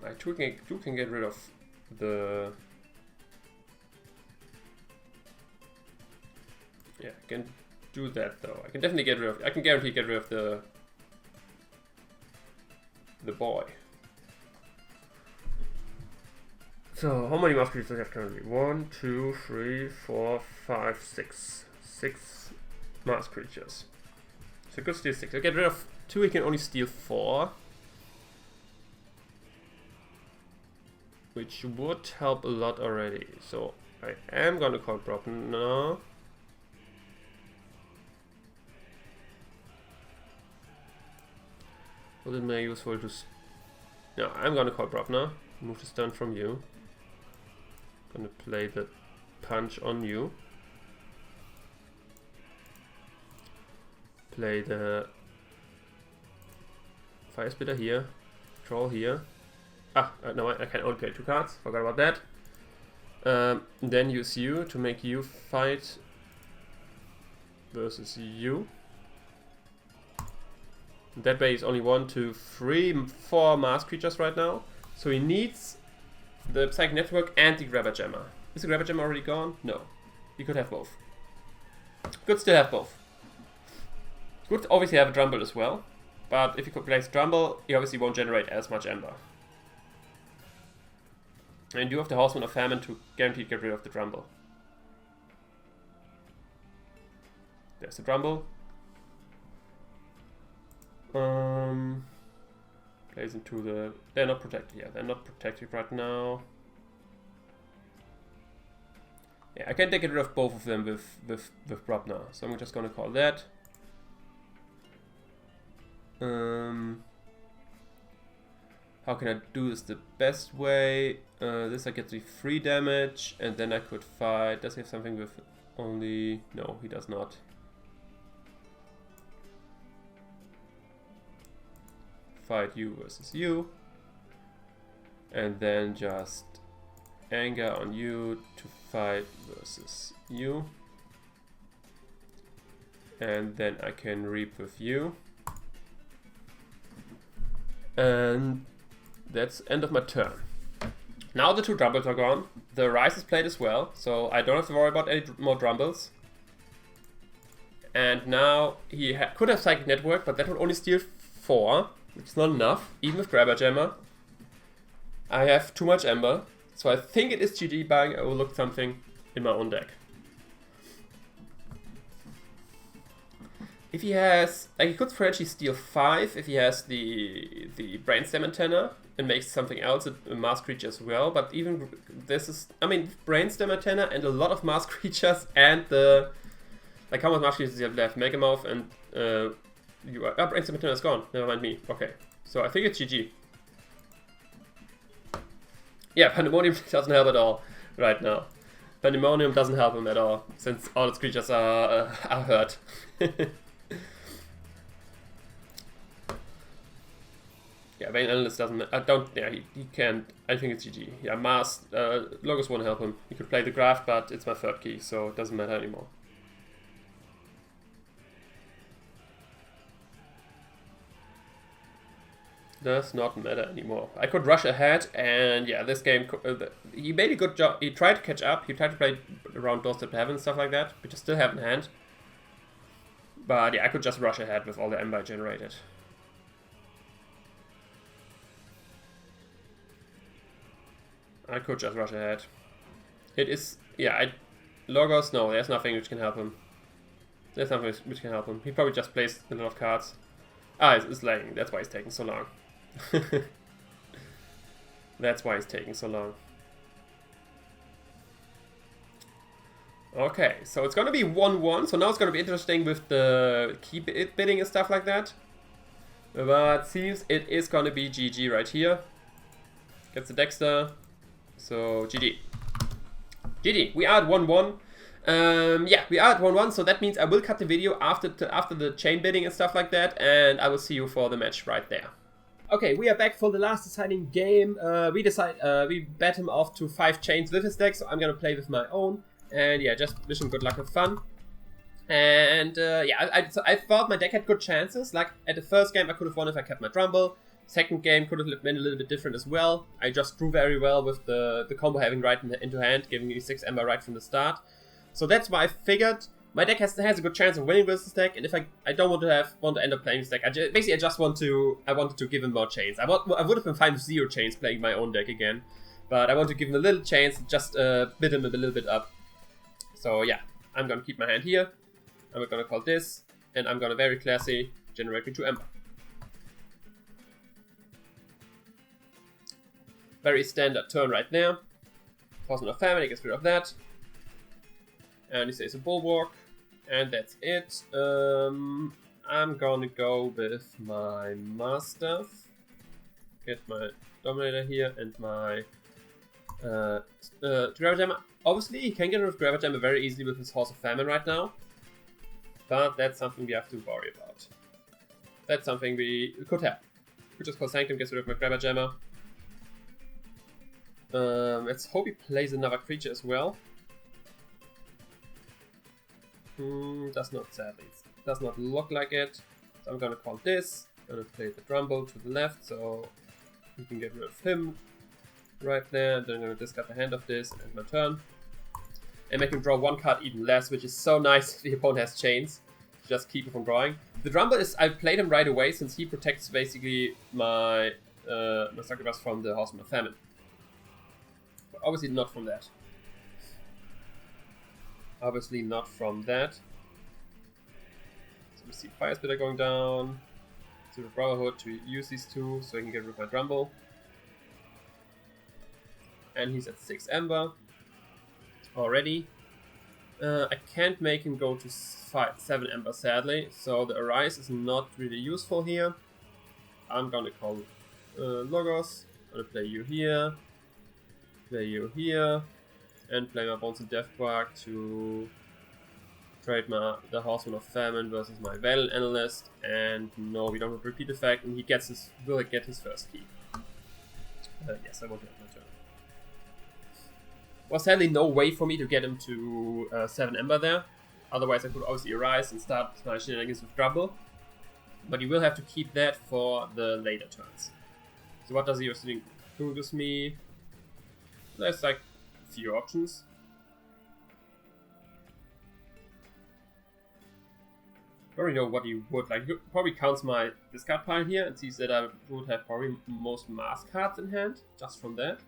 A: I too can get rid of the... Yeah, I can do that though. I can definitely get rid of... I can guarantee get rid of the boy. So, how many mass creatures do I have currently? 1, 2, 3, 4, 5, 6. 6 mass creatures. So I could steal 6. I get rid of 2, he can only steal 4. Which would help a lot already. So I am gonna call Brobna. What is my useful to... No, I'm gonna call Brobna. Move the stun from you. Gonna play the punch on you. Play the Fire Spitter here. Troll here. No, I can only play 2 cards. Forgot about that. Then use you to make you fight versus you. That way is only 1, 2, 3, 4 mass creatures right now. So he needs the Psychic Network and the Grabber Gemma. Is the Grabber Gemma already gone? No. He could have both. Could still have both. Could obviously have a Drumble as well. But if he could place Drumble, he obviously won't generate as much Aember. And you have the Horseman of Famine to guaranteed get rid of the Drumble. There's the Drumble. Plays into the... They're not protected. Yeah, they're not protected right now. Yeah, I can get rid of both of them with Brobna. So I'm just gonna call that. How can I do this the best way? This I get the free damage, and then I could fight. Does he have something with only... No, he does not. Fight you versus you. And then just anger on you to fight versus you. And then I can reap with you. And that's end of my turn. Now the 2 Drumbles are gone. The Rise is played as well, so I don't have to worry about any more Drumbles. And now he could have Psychic Network, but that would only steal 4, which is not enough, even with Grabber Jammer. I have too much Aember, so I think it is GG, but I overlooked something in my own deck. If he has, like, he could potentially steal 5 if he has the Brainstem Antenna and makes something else, a Mars creature as well. But even this is, I mean, Brainstem Antenna and a lot of Mars creatures and the, like, how much Mars creatures do you have left? Megamorph and you are, Brainstem Antenna is gone. Never mind me. Okay, so I think it's GG. Yeah, Pandemonium doesn't help at all right now. Pandemonium doesn't help him at all since all its creatures are hurt. Yeah, Vein Analyst doesn't... yeah, he can't... I think it's GG. Yeah, Mars... Logos won't help him. He could play the Graft, but it's my 3rd key, so it doesn't matter anymore. Does not matter anymore. I could rush ahead, and yeah, this game... he made a good job. He tried to catch up. He tried to play around Doorstep to Heaven and stuff like that, which I still have in hand. But yeah, I could just rush ahead with all the Aember generated. I could just rush ahead. It is... Yeah, Logos, no, there's nothing which can help him. There's nothing which can help him. He probably just plays a lot of cards. Ah, it's laying. That's why it's taking so long. That's why it's taking so long. Okay, so it's gonna be 1-1. So now it's gonna be interesting with the key bidding and stuff like that. But seems it is gonna be GG right here. Gets the Dexter. So GG. GG. We are at 1-1. Yeah, we are at 1-1, so that means I will cut the video after the chain bidding and stuff like that, and I will see you for the match right there. Okay, we are back for the last deciding game. We bet him off to 5 chains with his deck, so I'm gonna play with my own. And yeah, just wish him good luck and fun. And yeah, I thought my deck had good chances. Like at the first game, I could have won if I kept my Drumble. Second game could have been a little bit different as well. I just drew very well with the combo having right into hand, giving me 6 Aember right from the start. So that's why I figured my deck has a good chance of winning with this deck, and if I don't want to end up playing this deck, I wanted to give him more chains. I would have been fine with 0 chains playing my own deck again, but I want to give him a little chance, just bid him a little bit up. So yeah, I'm gonna keep my hand here. I'm gonna call this, and I'm gonna very classy generate me 2 Aember. Very standard turn right now. Horseman of Famine, he gets rid of that. And he says a Bulwark. And that's it. I'm gonna go with my Master. Get my Dominator here and my Grabber Jammer. Obviously, he can get rid of Grabber Jammer very easily with his Horse of Famine right now. But that's something we have to worry about. That's something we could have. We just call Sanctum, gets rid of my Grabber Jammer. Let's hope he plays another creature as well. Does not look like it. So I'm gonna call this. I'm gonna play the Drumble to the left, so we can get rid of him right there. Then I'm gonna discard the hand of this and end my turn. And make him draw 1 card even less, which is so nice if the opponent has chains. Just keep him from drawing. The Drumble is, I played him right away since he protects basically my succubus from the Horseman of Famine. obviously not from that. Obviously not from that. So we see Fire Spitter going down. To the Brotherhood to use these two so I can get rid of my Drumble. And he's at 6 Aember already. I can't make him go to 7 Aember sadly, so the Arise is not really useful here. I'm gonna call Logos. I'm gonna play you here, and play my Bones and Deathquark to trade the Horseman of Famine versus my Veil Analyst. And no, we don't have repeat effect, and he will get his first key. Yes, I want to have my turn. Was sadly no way for me to get him to 7 Aember there. Otherwise I could obviously Arise and start my shenanigans with Drumble. But you will have to keep that for the later turns. So what does he do with me? There's like a few options. I already know what he would like. He probably counts my discard pile here and sees that I would have probably most mass cards in hand, just from that.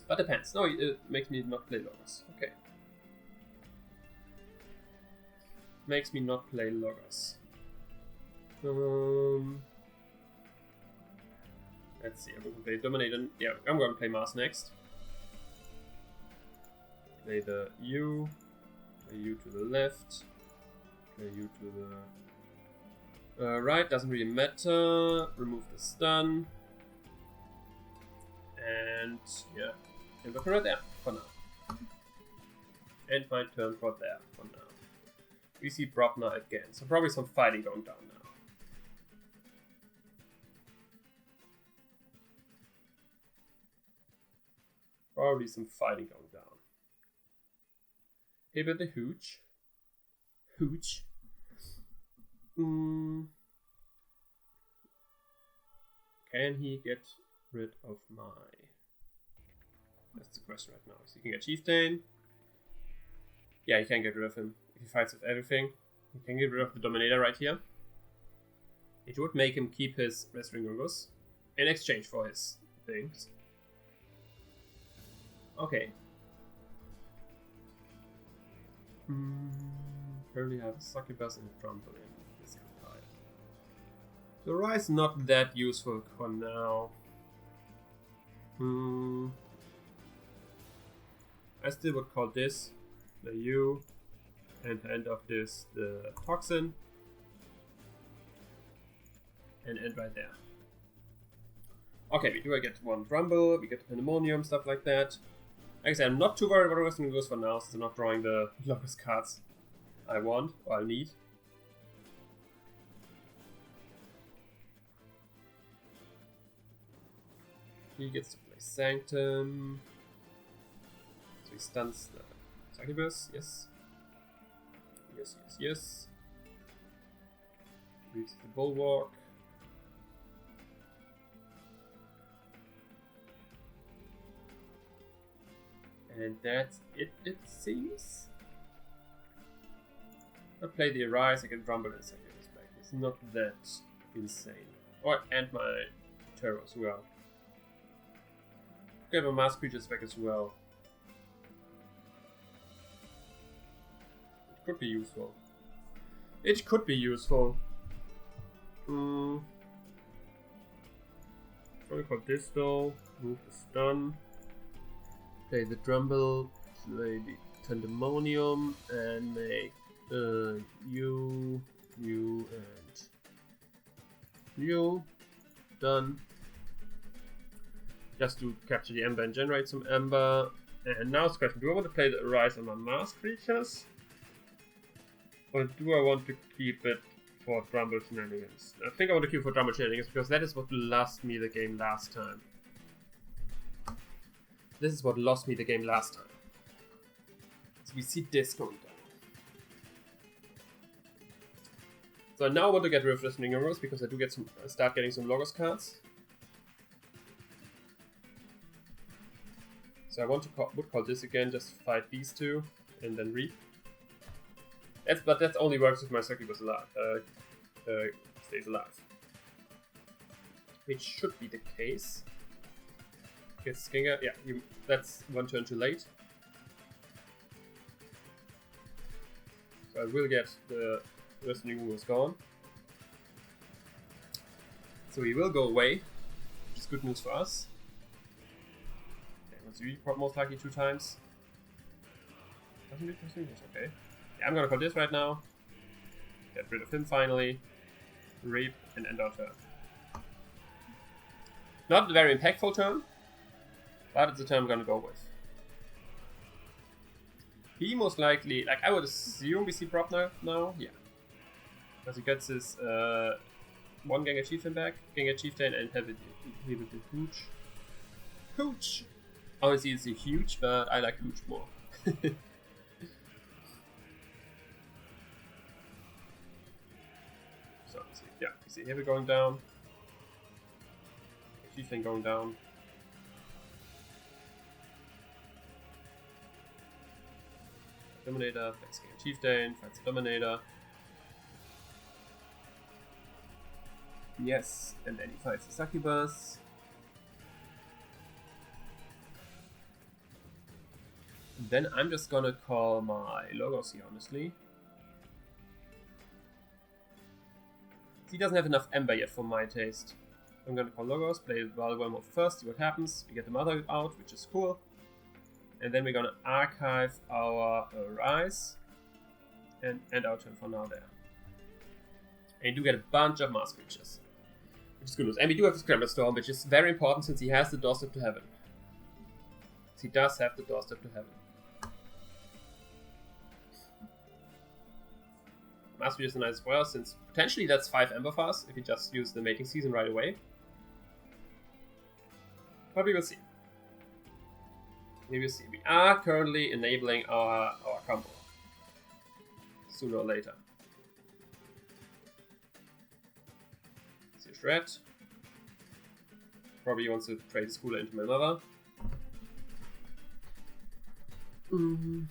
A: But depends. No, it makes me not play Logos. Okay. Makes me not play Logos. Let's see. I'm going to play Dominator. Yeah, I'm going to play Mars next. Play the U. Play U to the left. Play U to the right. Doesn't really matter. Remove the stun. And yeah. And we're right there for now. And my turn for there for now. We see Brobna again, so probably some fighting going down now. Probably some fighting going down. Hey, but the Hooch. Can he get rid of my... That's the question right now. So he can get Chieftain. Yeah, he can get rid of him. If he fights with everything, he can get rid of the Dominator right here. It would make him keep his Wrestling Urgus in exchange for his things. Okay. Currently have a Succubus and a Trumbull in this pile. The Rise not that useful for now. I still would call this the U, and end of this the Toxin, and end right there. Okay, we do get one Rumble, we get the Pandemonium, stuff like that. Like I said, I'm not too worried about Wrestling Goes for now, since I'm not drawing the Locust cards I want, or I need. He gets to play Sanctum. So he stuns the Succubus, yes. Yes. Reads the Bulwark. And that's it seems. I play the Arise, I can Rumble and Succubus back. It's not that insane. Oh, and my Terror as well. Get my Mass Creatures back as well. It could be useful. Probably call this though. Move the stun. Play the Drumble. Play the Pandemonium. And make you and you. Done. Just to capture the Aember and generate some Aember. And now it's the question, do I want to play the Arise on my Mass Creatures? Or do I want to keep it for Drumble Shenanigans? I think I want to keep it for Drumble Shenanigans because that is what lost me the game last time. This is what lost me the game last time. So we see this going down. So now I want to get rid of Wrestling Heroes because I do get start getting some Logos cards. So I would call this again, just fight these two, and then reap. But that only works if my Succubus stays alive. Which should be the case. Gets Skinker. Yeah, that's one turn too late. So I will get the rest of the was gone. So he will go away, which is good news for us. Okay, let's report most likely 2 times. Doesn't it? Okay. Yeah, I'm gonna call this right now. Get rid of him finally. Reap and end our turn. Not a very impactful turn, but it's the turn I'm gonna go with. He most likely, like I would assume we see prop now, yeah. Because he gets his 1 Gengar Chieftain back, Gengar Chieftain, and have it with the Hooch. Hooch! Obviously it's a huge, but I like Hooch more. So, yeah, you see here we're going down. Chieftain going down. Dominator, fights Gengar Chieftain, fights Dominator. Yes, and then he fights the Succubus. And then I'm just gonna call my Logos here, honestly. He doesn't have enough Aember yet for my taste. I'm gonna call Logos, play Valwhelm first, see what happens. We get the Mother out, which is cool. And then we're gonna archive our Rise and end our turn for now there. And you do get a bunch of Mask Creatures, which is good news. And we do have the Scramble Storm, which is very important since he has the Doorstep to Heaven. He does have the Doorstep to Heaven. Mask Creatures are nice as well, since potentially that's 5 Aember for us if we just use the Mating Season right away. But we will see. We will see. We are currently enabling our combo. Sooner or later. See Shred. Probably wants to trade his Cooler into my Mother. I'm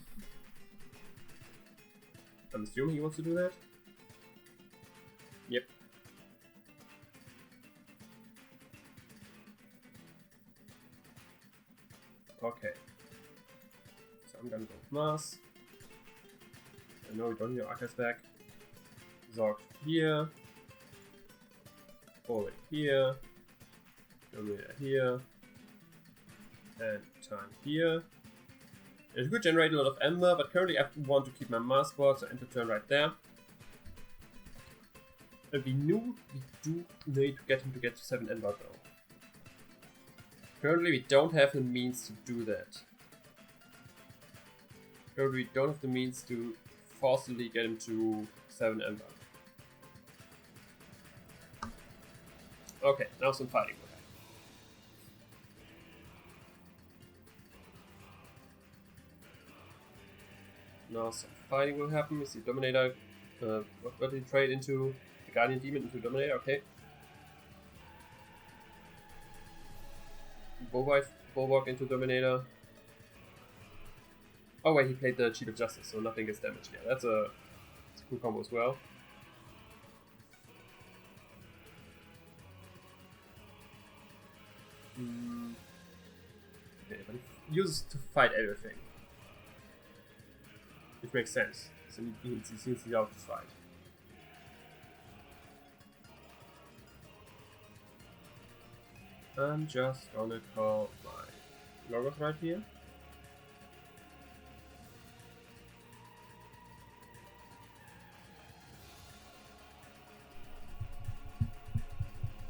A: assuming he wants to do that. Yep. Okay. So I'm gonna go with Mars. I know we don't need Archons back. Zorg here. Bullet here. Dominator here. And time here. It could generate a lot of Aember, but currently I want to keep my Mars board, so enter turn right there. And we do need to get him to get to 7 Aember though. Currently we don't have the means to do that. Currently we don't have the means to forcibly get him to 7 Aember. Okay, now some fighting will happen. Now some fighting will happen. We see Dominator. What did he trade into? The Guardian Demon into Dominator, okay. Bulwark into Dominator. Oh wait, he played the Cheat of Justice, so nothing gets damaged. Yeah, that's a cool combo as well. Okay, but he uses to fight everything. Which makes sense. So he seems to be out to fight. I'm just gonna call my Logos right here.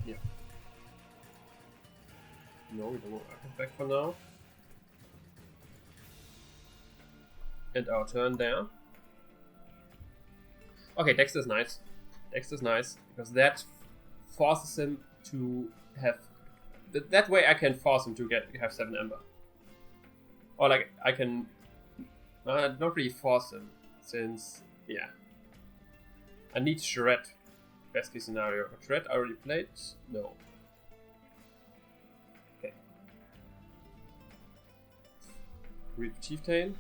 A: Yeah. No, we don't want Archons back for now. And our turn there. Okay, Dexter's nice. Dexter's nice because that forces him to have. That way I can force him to have 7 Aember. Or like I can not really force him, since yeah. I need Shred. Best case scenario. Shred I already played? No. Okay. Read Chieftain.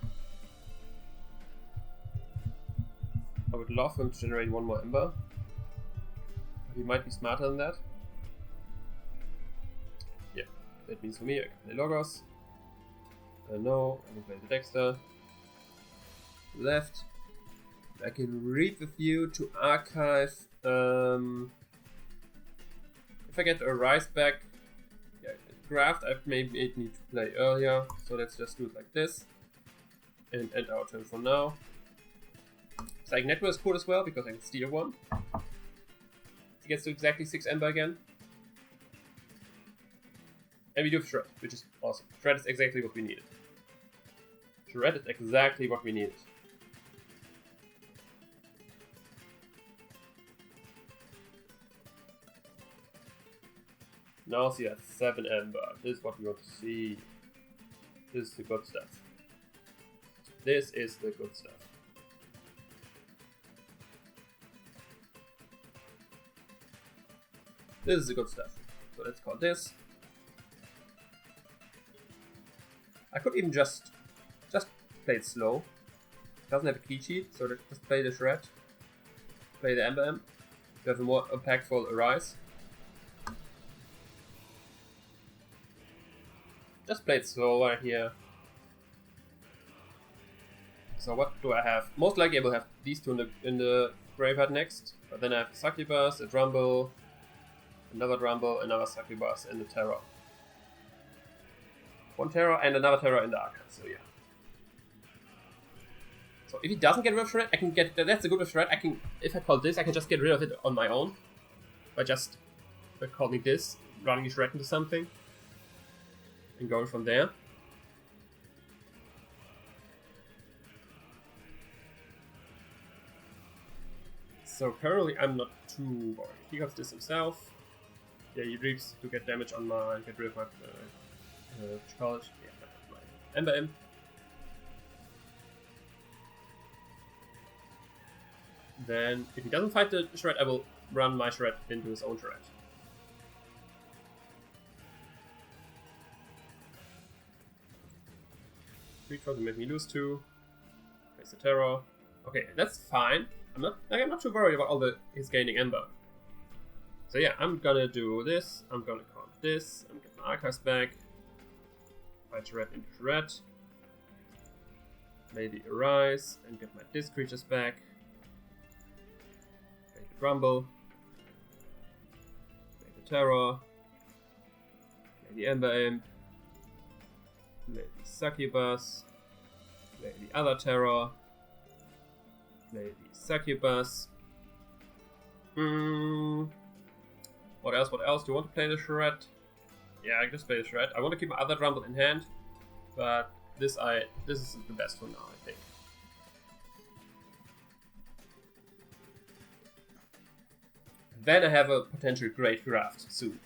A: I would love him to generate 1 more Aember. He might be smarter than that. Yeah. that means for me I can play Logos. No, I can play the Dexter. Left. I can read with you to archive. If I get a Rise back, yeah, Graft, I maybe need to play earlier. So let's just do it like this. And end our turn for now. Psychic Network is cool as well because I can steal one. It gets to exactly 6 Aember again. And we do have Shred, which is awesome. Shred is exactly what we needed. Shred is exactly what we needed. Now see at 7 Aember. This is what we want to see. This is the good stuff. This is the good stuff. This is the good stuff. So let's call this. I could even just play it slow. It doesn't have a key cheat, so let's just play the Shred. Play the Aember Imp. To have a more impactful Arise. Just play it slow right here. So what do I have? Most likely I will have these two in the graveyard next. But then I have Succubus, a Drumble, another Drumble, another Succubus, and a Terror. One Terror and another Terror in the Archons, so yeah. So if he doesn't get rid of Shred, I can get, that's a good with Shred, I can, if I call this, I can just get rid of it on my own. By calling this, running Shred into something. And going from there. So currently I'm not too worried. He got this himself. Yeah, he reaps to get damage on my, get rid of my college. Yeah, my Aember Imp. Then, if he doesn't fight the Shred, I will run my Shred into his own Shred. Reach for to make me lose 2. Place the Terror. Okay, that's fine. I'm not too worried about all his gaining Aember. So yeah, I'm gonna do this. I'm gonna count this. I'm gonna get my Archives back. Fight Shred into Shred. Maybe Arise and get my disc creatures back. Play the Grumble. Play the Terror. Play the Aember Imp. Play the Succubus. Play the other Terror. Play the Succubus. What else? What else? Do you want to play the Shred? Yeah, I can just play the Shred. I want to keep my other Drumble in hand, but this is the best for now, I think. Then I have a potential great draft soon.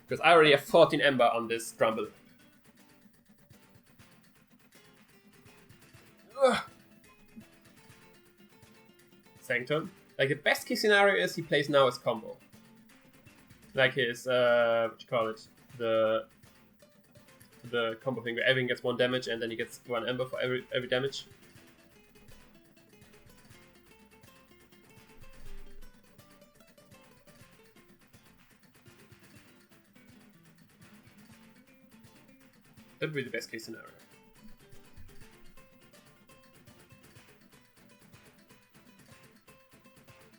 A: Because I already have 14 Aember on this Drumble. Sanctum. Like the best case scenario is he plays now his combo. Like his what you call it? The combo thing where everything gets 1 damage and then he gets 1 Aember for every damage. That would be the best case scenario.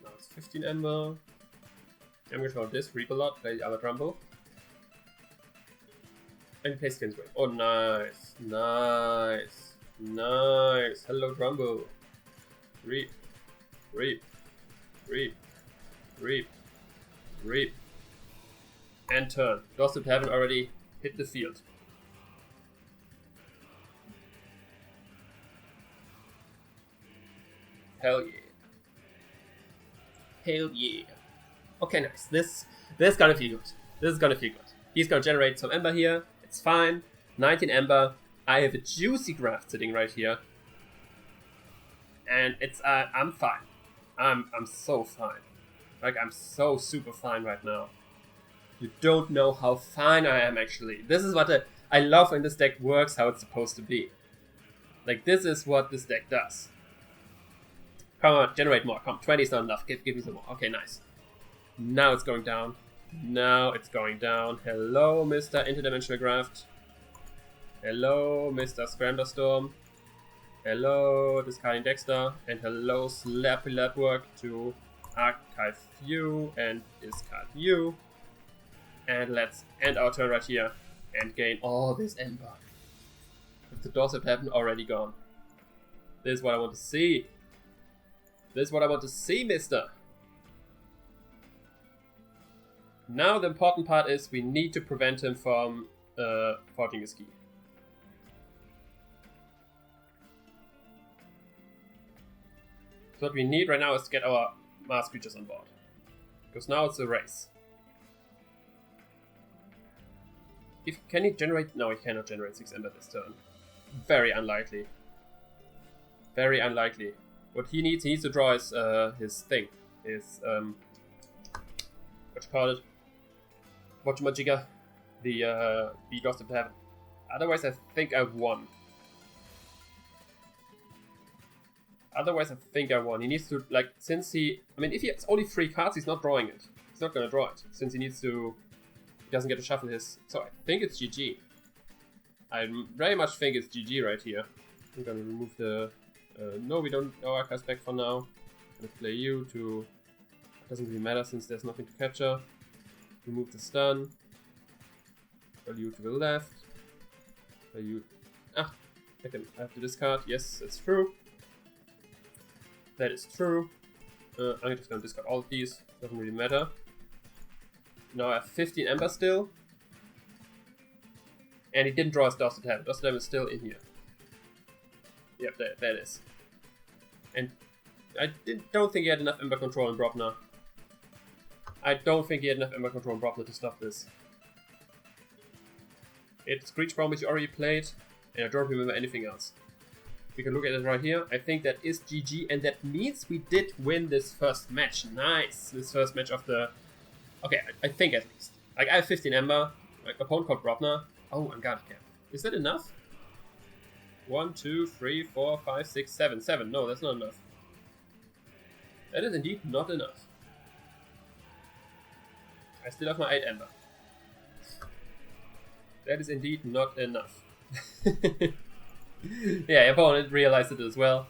A: Now it's 15 Aember. I'm going to go this, reap a lot, play the other Drumble. And play Skin's Grave. Oh, nice. Nice. Nice. Hello, Drumble. Reap. Reap. Reap. Reap. Reap. And turn. Doors of Heaven already hit the field. Hell yeah. Hell yeah. Okay, nice. This is gonna feel good. This is gonna feel good. He's gonna generate some Aember here. It's fine. 19 Aember. I have a juicy graft sitting right here. And it's I'm fine. I'm so fine. Like I'm so super fine right now. You don't know how fine I am actually. This is what I love when this deck works how it's supposed to be. Like this is what this deck does. Come on, generate more. Come, 20 is not enough. Give me some more. Okay, nice. Now it's going down. Now it's going down. Hello, Mr. Interdimensional Graft. Hello, Mr. Scrambler Storm. Hello, Discarding Dexter. And hello, Slappy Lab Work to archive you and discard you. And let's end our turn right here and gain all this Aember. With the doorstep happen already gone. This is what I want to see. This is what I want to see, mister. Now the important part is we need to prevent him from forging his key. So what we need right now is to get our Mars creatures on board. Because now it's a race. Can he generate? No, he cannot generate 6 Aember this turn. Very unlikely. Very unlikely. What he needs to draw his thing. His what you call it? Whatchamajigga? The Lost of Heaven. Otherwise, I think I won. He needs to, like, since he... I mean, if he has only 3 cards, he's not drawing it. He's not gonna draw it. Since he needs to... He doesn't get to shuffle his... So I think it's GG. I very much think it's GG right here. I'm gonna remove the... no, we don't... No archives back for now. I'm gonna play you to... It doesn't really matter since there's nothing to capture. Remove the stun. Play you to the left. Play you... I have to discard. Yes, that's true. That is true. I'm just gonna discard all of these. Doesn't really matter. Now I have 15 Aember still. And he didn't draw his Dusted Heaven. Dusted Heaven is still in here. Yep, there it is. And I don't think he had enough Aember control in Brobner. I don't think he had enough Aember control in Brobner to stop this. It's Screech Bomb which you already played, and I don't remember anything else. We can look at it right here. I think that is GG, and that means we did win this first match. Nice! This first match of the... Okay, I think at least. Like, I have 15 Aember. My opponent called Brobner. Oh, I'm Guarded Camp. Is that enough? 1, 2, 3, 4, 5, 6, 7. 7. No, that's not enough. That is indeed not enough. I still have my 8 Aember. That is indeed not enough. Yeah, your opponent realized it as well.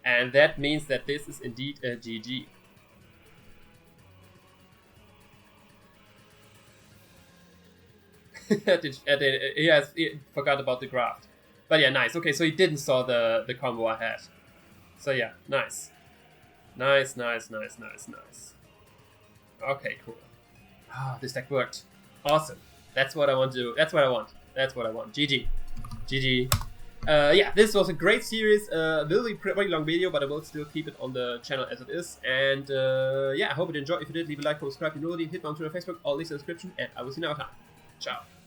A: And that means that this is indeed a GG. He forgot about the graft. But yeah, nice. Okay, so he didn't saw the combo I had. So yeah, nice. Nice. Okay, cool. Ah, this deck worked. Awesome. That's what I want to do. That's what I want. GG. Yeah, this was a great series. Will be a pretty long video, but I will still keep it on the channel as it is. And yeah, I hope you enjoyed. If you did, leave a like, subscribe, hit me on Twitter, Facebook, all links in the description, and I will see you next time. Ciao.